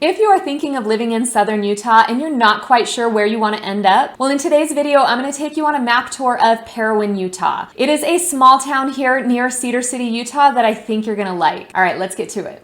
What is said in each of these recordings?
If you are thinking of living in southern Utah and you're not quite sure where you want to end up, well, in today's video, I'm going to take you on a map tour of Parowan, Utah. It is a small town here near Cedar City, Utah that I think you're going to like. All right, let's get to it.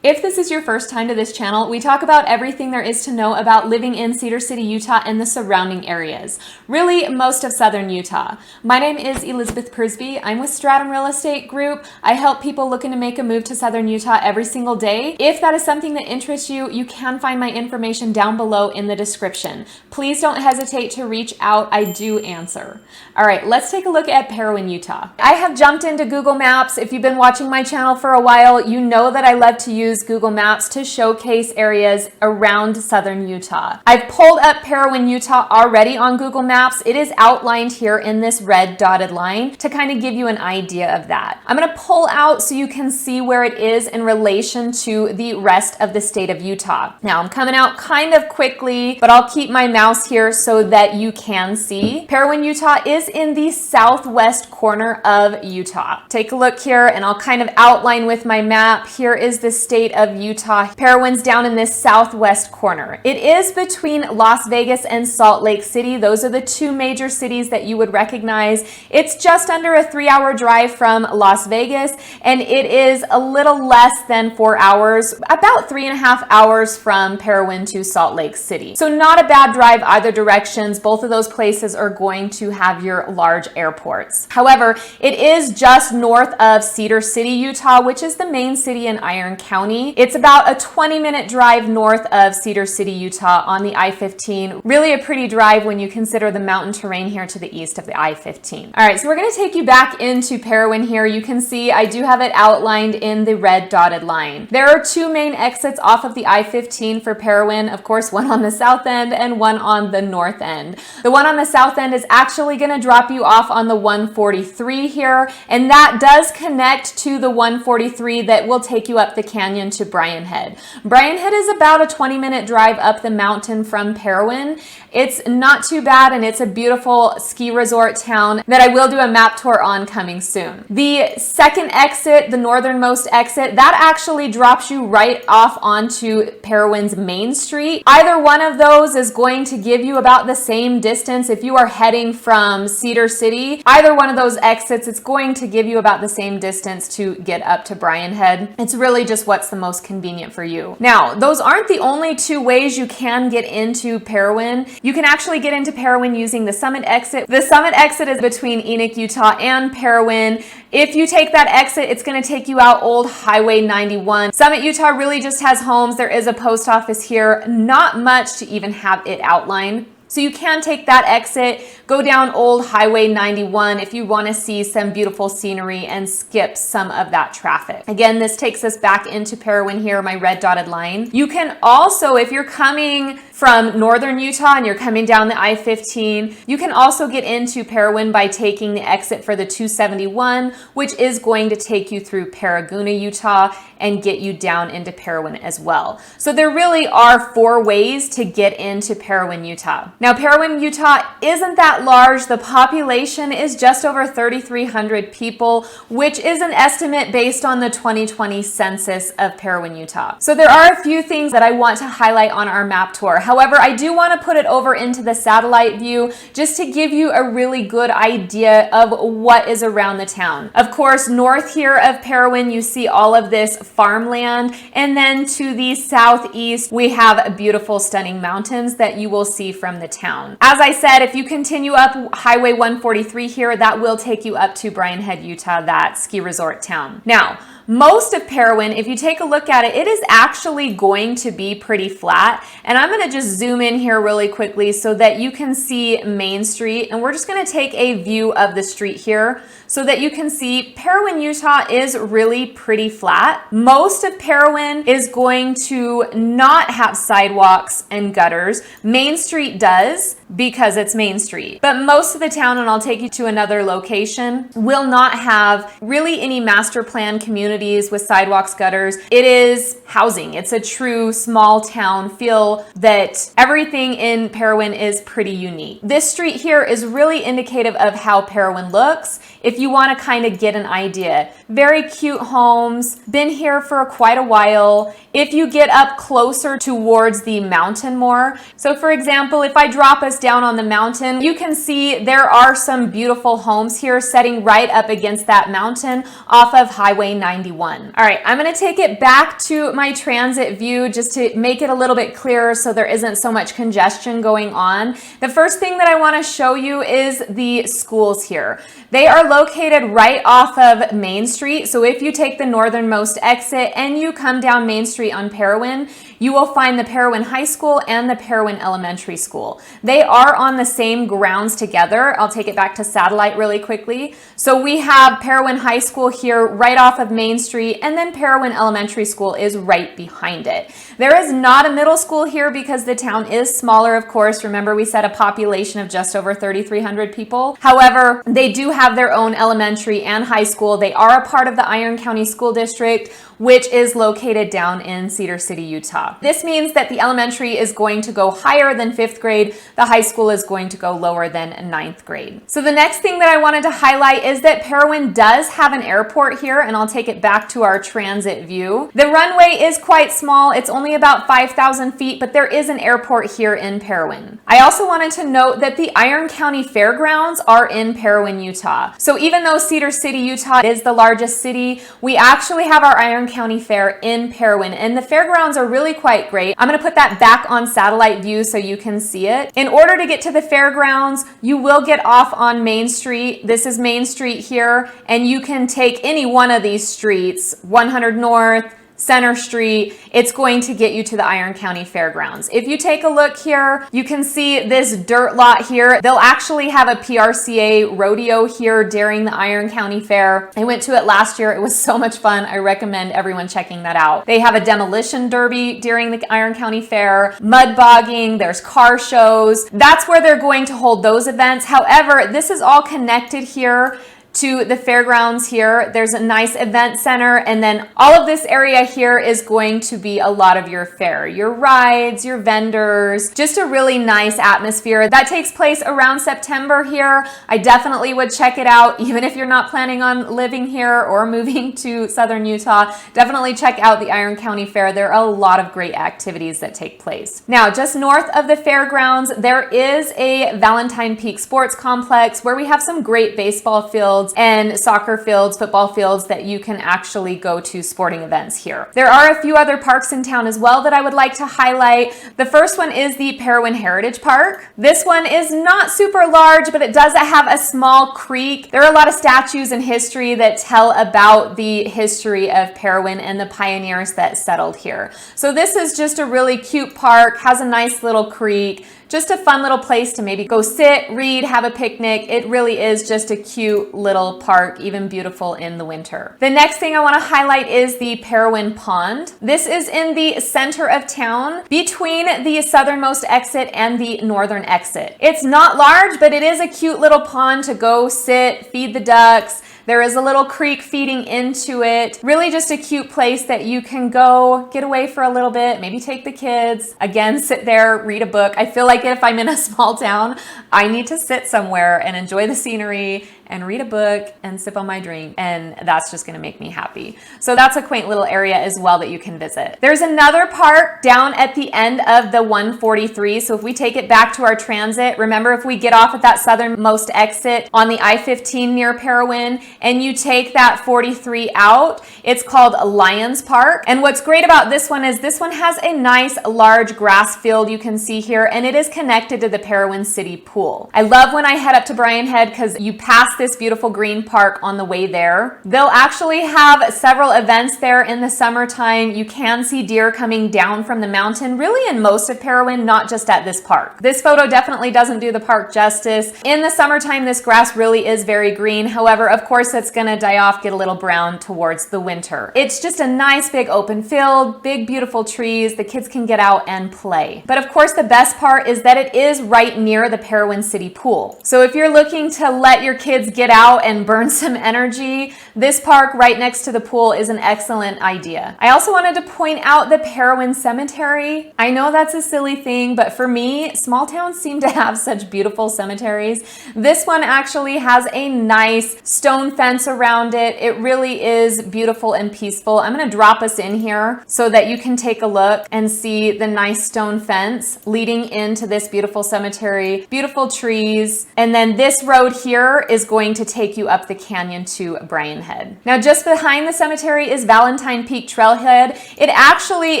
If this is your first time to this channel, we talk about everything there is to know about living in Cedar City, Utah and the surrounding areas. Really, most of southern Utah. My name is Elizabeth Prisbrey. I'm with Stratum Real Estate Group. I help people looking to make a move to southern Utah every single day. If that is something that interests you, you can find my information down below in the description. Please don't hesitate to reach out. I do answer. All right, let's take a look at Parowan, Utah. I have jumped into Google Maps. If you've been watching my channel for a while, you know that I love to use Google Maps to showcase areas around southern Utah. I've pulled up Parowan, Utah already on Google Maps. It is outlined here in this red dotted line to kind of give you an idea of that. I'm going to pull out so you can see where it is in relation to the rest of the state of Utah. Now I'm coming out kind of quickly, but I'll keep my mouse here so that you can see. Parowan, Utah is in the southwest corner of Utah. Take a look here and I'll kind of outline with my map. Here is the state of Utah. Parowan's down in this southwest corner. It is between Las Vegas and Salt Lake City. Those are the two major cities that you would recognize. It's just under a 3-hour drive from Las Vegas, and it is a little less than 4 hours, about 3.5 hours from Parowan to Salt Lake City. So not a bad drive either directions. Both of those places are going to have your large airports. However, it is just north of Cedar City, Utah, which is the main city in Iron County. It's about a 20-minute drive north of Cedar City, Utah on the I-15. Really a pretty drive when you consider the mountain terrain here to the east of the I-15. All right, so we're going to take you back into Parowan here. You can see I do have it outlined in the red dotted line. There are two main exits off of the I-15 for Parowan. Of course, one on the south end and one on the north end. The one on the south end is actually going to drop you off on the 143 here, and that does connect to the 143 that will take you up the canyon to Brian Head. Brian Head is about a 20-minute drive up the mountain from Parowan. It's not too bad, and it's a beautiful ski resort town that I will do a map tour on coming soon. The second exit, the northernmost exit, that actually drops you right off onto Parowan's main street. Either one of those is going to give you about the same distance. If you are heading from Cedar City, either one of those exits, it's going to give you about the same distance to get up to Brian Head. It's really just what's the most convenient for you. Now, those aren't the only two ways you can get into Parowan. You can actually get into Parowan using the summit exit. The summit exit is between Enoch, Utah and Parowan. If you take that exit, it's going to take you out Old Highway 91. Summit, Utah really just has homes. There is a post office here, not much to even have it outlined. So you can take that exit, go down Old Highway 91 if you want to see some beautiful scenery and skip some of that traffic. Again, this takes us back into Parowan here, my red dotted line. You can also, if you're coming from northern Utah and you're coming down the I-15, you can also get into Parowan by taking the exit for the 271, which is going to take you through Paragouna, Utah, and get you down into Parowan as well. So there really are 4 ways to get into Parowan, Utah. Now, Parowan, Utah isn't that large. The population is just over 3,300 people, which is an estimate based on the 2020 census of Parowan, Utah. So there are a few things that I want to highlight on our map tour. However, I do want to put it over into the satellite view just to give you a really good idea of what is around the town. Of course, north here of Parowan, you see all of this farmland, and then to the southeast, we have beautiful, stunning mountains that you will see from the town. As I said, if you continue up Highway 143 here, that will take you up to Brian Head, Utah, that ski resort town. Now, most of Parowan, if you take a look at it, it is actually going to be pretty flat. And I'm going to just zoom in here really quickly so that you can see Main Street. And we're just going to take a view of the street here so that you can see Parowan, Utah is really pretty flat. Most of Parowan is going to not have sidewalks and gutters. Main Street does because it's Main Street. But most of the town, and I'll take you to another location, will not have really any master plan community amenities with sidewalks, gutters. It is housing. It's a true small town feel that everything in Parowan is pretty unique. This street here is really indicative of how Parowan looks if you want to kind of get an idea. Very cute homes, been here for quite a while. If you get up closer towards the mountain more, so for example, if I drop us down on the mountain, you can see there are some beautiful homes here setting right up against that mountain off of Highway 91. All right, I'm going to take it back to my transit view just to make it a little bit clearer so there isn't so much congestion going on. The first thing that I want to show you is the schools here. They are located right off of Main Street. So if you take the northernmost exit and you come down Main Street on Parowan, you will find the Parowan High School and the Parowan Elementary School. They are on the same grounds together. I'll take it back to satellite really quickly. So we have Parowan High School here right off of Main Street, and then Parowan Elementary School is right behind it. There is not a middle school here because the town is smaller, of course. Remember, we said a population of just over 3,300 people. However, they do have their own elementary and high school. They are a part of the Iron County School District, which is located down in Cedar City, Utah. This means that the elementary is going to go higher than 5th grade. The high school is going to go lower than 9th grade. So the next thing that I wanted to highlight is that Parowan does have an airport here, and I'll take it back to our transit view. The runway is quite small. It's only about 5,000 feet, but there is an airport here in Parowan. I also wanted to note that the Iron County Fairgrounds are in Parowan, Utah. So even though Cedar City, Utah is the largest city, we actually have our Iron County Fair in Parowan, and the fairgrounds are really quite great. I'm going to put that back on satellite view so you can see it. In order to get to the fairgrounds, you will get off on Main Street. This is Main Street here, and you can take any one of these streets, 100 North, Center Street. It's going to get you to the Iron County Fairgrounds. If you take a look here, you can see this dirt lot here. They'll actually have a PRCA rodeo here during the Iron County Fair. I went to it last year. It was so much fun. I recommend everyone checking that out. They have a demolition derby during the Iron County Fair, mud bogging, there's car shows. That's where they're going to hold those events. However, this is all connected here to the fairgrounds here. There's a nice event center, and then all of this area here is going to be a lot of your fair, your rides, your vendors, just a really nice atmosphere. That takes place around September here. I definitely would check it out, even if you're not planning on living here or moving to southern Utah. Definitely check out the Iron County Fair. There are a lot of great activities that take place. Now, just north of the fairgrounds, there is a Valentine Peak Sports Complex where we have some great baseball fields and soccer fields, football fields that you can actually go to sporting events here. There are a few other parks in town as well that I would like to highlight. The first one is the Parowan Heritage Park. This one is not super large, but it does have a small creek. There are a lot of statues in history that tell about the history of Parowan and the pioneers that settled here. So this is just a really cute park, has a nice little creek, just a fun little place to maybe go sit, read, have a picnic. It really is just a cute little park, even beautiful in the winter. The next thing I want to highlight is the Parowan Pond. This is in the center of town between the southernmost exit and the northern exit. It's not large, but it is a cute little pond to go sit, feed the ducks. There is a little creek feeding into it. Really just a cute place that you can go get away for a little bit, maybe take the kids, again, sit there, read a book. I feel like if I'm in a small town, I need to sit somewhere and enjoy the scenery and read a book and sip on my drink, and that's just gonna make me happy. So that's a quaint little area as well that you can visit. There's another park down at the end of the 143. So if we take it back to our transit, remember if we get off at that southernmost exit on the I-15 near Parowan and you take that 43 out, it's called Lions Park. And what's great about this one is this one has a nice large grass field you can see here, and it is connected to the Parowan City Pool. I love when I head up to Bryan Head because you pass this beautiful green park on the way there. They'll actually have several events there in the summertime. You can see deer coming down from the mountain, really in most of Parowan, not just at this park. This photo definitely doesn't do the park justice. In the summertime, this grass really is very green. However, of course, it's gonna die off, get a little brown towards the winter. It's just a nice big open field, big beautiful trees. The kids can get out and play. But of course, the best part is that it is right near the Parowan City Pool. So if you're looking to let your kids kids get out and burn some energy, this park right next to the pool is an excellent idea. I also wanted to point out the Parowan Cemetery. I know that's a silly thing, but for me, small towns seem to have such beautiful cemeteries. This one actually has a nice stone fence around it. It really is beautiful and peaceful. I'm going to drop us in here so that you can take a look and see the nice stone fence leading into this beautiful cemetery, beautiful trees. And then this road here is going to take you up the canyon to Bryan Head. Now, just behind the cemetery is Valentine Peak Trailhead. It actually,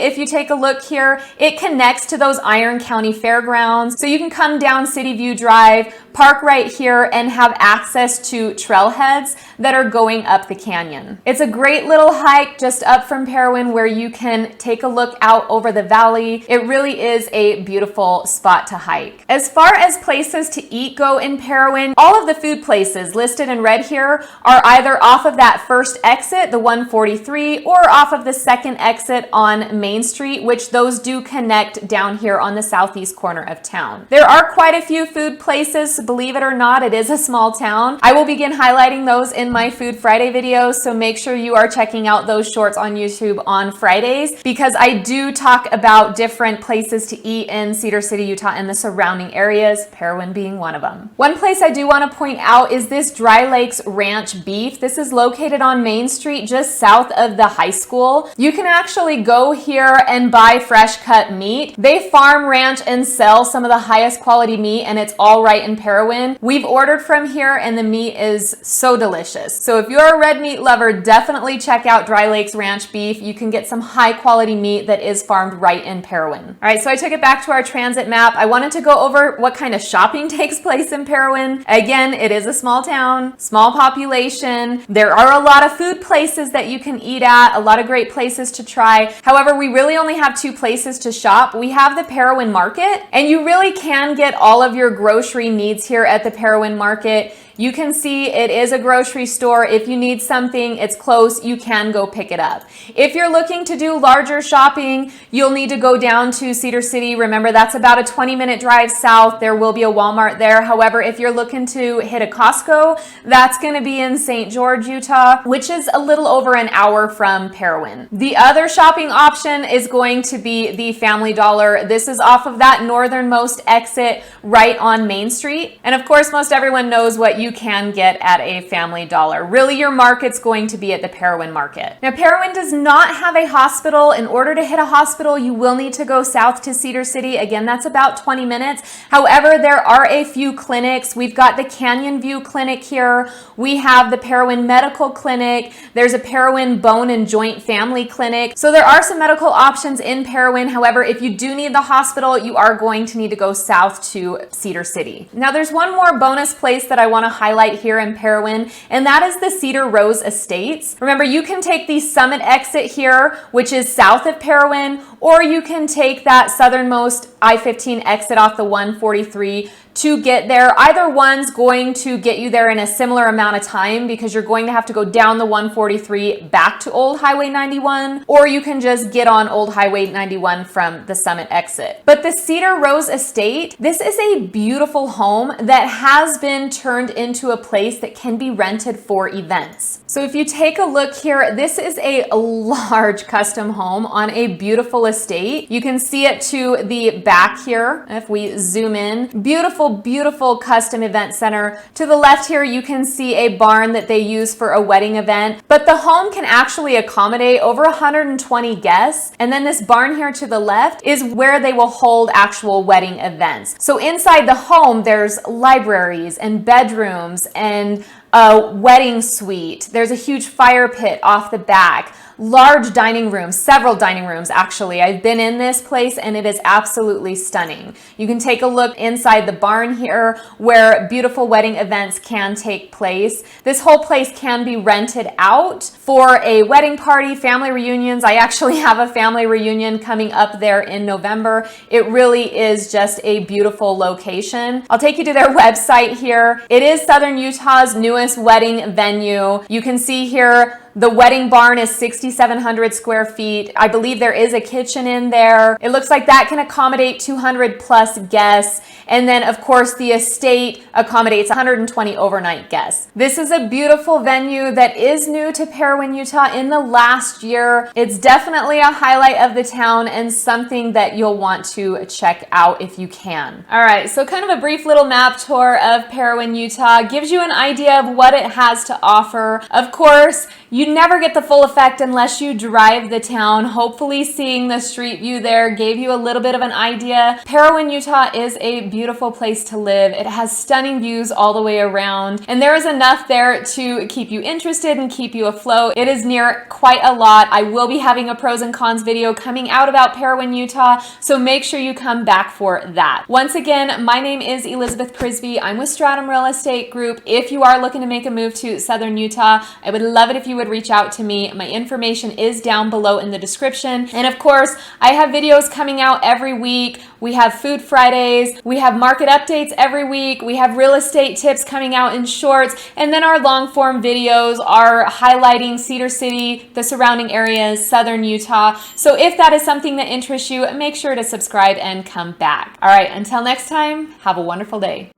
if you take a look here, it connects to those Iron County Fairgrounds. So you can come down City View Drive, park right here, and have access to trailheads that are going up the canyon. It's a great little hike just up from Parowan where you can take a look out over the valley. It really is a beautiful spot to hike. As far as places to eat go in Parowan, all of the food places listed in red here are either off of that first exit, the 143, or off of the second exit on Main Street, which those do connect down here on the southeast corner of town. There are quite a few food places. Believe it or not, it is a small town. I will begin highlighting those in my Food Friday videos, so make sure you are checking out those shorts on YouTube on Fridays, because I do talk about different places to eat in Cedar City, Utah and the surrounding areas, Parowan being one of them. One place I do want to point out is this Dry Lakes Ranch Beef. This is located on Main Street just south of the high school. You can actually go here and buy fresh cut meat. They farm, ranch, and sell some of the highest quality meat, and it's all right in Parowan. We've ordered from here and the meat is so delicious. So if you're a red meat lover, definitely check out Dry Lakes Ranch Beef. You can get some high quality meat that is farmed right in Parowan. All right, so I took it back to our transit map. I wanted to go over what kind of shopping takes place in Parowan. Again, it is a small town, small population. There are a lot of food places that you can eat at, a lot of great places to try. However, we really only have two places to shop. We have the Parowan Market, and you really can get all of your grocery needs here at the Parowan Market. You can see it is a grocery store. If you need something, it's close, you can go pick it up. If you're looking to do larger shopping, you'll need to go down to Cedar City. Remember, that's about a 20-minute drive south. There will be a Walmart there. However, if you're looking to hit a Costco, that's going to be in St. George, Utah, which is a little over an hour from Parowan. The other shopping option is going to be the Family Dollar. This is off of that northernmost exit right on Main Street. And of course, most everyone knows what you can get at a Family Dollar. Really, your market's going to be at the Parowan Market. Now, Parowan does not have a hospital. In order to hit a hospital, you will need to go south to Cedar City. Again, that's about 20 minutes. However, there are a few clinics. We've got the Canyon View Clinic here. We have the Parowan Medical Clinic. There's a Parowan Bone and Joint Family Clinic. So there are some medical options in Parowan. However, if you do need the hospital, you are going to need to go south to Cedar City. Now, there's one more bonus place that I want to highlight here in Parowan, and that is the Cedar Rose Estates. Remember, you can take the Summit exit here, which is south of Parowan, or you can take that southernmost I-15 exit off the 143 to get there. Either one's going to get you there in a similar amount of time, because you're going to have to go down the 143 back to Old Highway 91, or you can just get on Old Highway 91 from the Summit exit. But the Cedar Rose Estate, this is a beautiful home that has been turned into a place that can be rented for events. So if you take a look here, this is a large custom home on a beautiful estate. You can see it to the back here if we zoom in. Beautiful, beautiful custom event center. To the left here, you can see a barn that they use for a wedding event, but the home can actually accommodate over 120 guests. And then this barn here to the left is where they will hold actual wedding events. So inside the home, there's libraries and bedrooms and a wedding suite. There's a huge fire pit off the back. Large dining rooms, several dining rooms actually. I've been in this place and it is absolutely stunning. You can take a look inside the barn here where beautiful wedding events can take place. This whole place can be rented out for a wedding party, family reunions. I actually have a family reunion coming up there in November. It really is just a beautiful location. I'll take you to their website here. It is Southern Utah's newest wedding venue. You can see here The wedding barn is 6,700 square feet. I believe there is a kitchen in there. It looks like that can accommodate 200 plus guests. And then of course the estate accommodates 120 overnight guests. This is a beautiful venue that is new to Parowan, Utah in the last year. It's definitely a highlight of the town and something that you'll want to check out if you can. All right, so kind of a brief little map tour of Parowan, Utah gives you an idea of what it has to offer. Of course, you never get the full effect unless you drive the town. Hopefully seeing the street view there gave you a little bit of an idea. Parowan, Utah is a beautiful place to live. It has stunning views all the way around, and there is enough there to keep you interested and keep you afloat. It is near quite a lot. I will be having a pros and cons video coming out about Parowan, Utah, so make sure you come back for that. Once again, my name is Elizabeth Prisbrey. I'm with Stratum Real Estate Group. If you are looking to make a move to Southern Utah, I would love it if you would reach out to me. My information is down below in the description. And of course, I have videos coming out every week. We have Food Fridays. We have market updates every week. We have real estate tips coming out in shorts. And then our long form videos are highlighting Cedar City, the surrounding areas, Southern Utah. So if that is something that interests you, make sure to subscribe and come back. All right, until next time, have a wonderful day.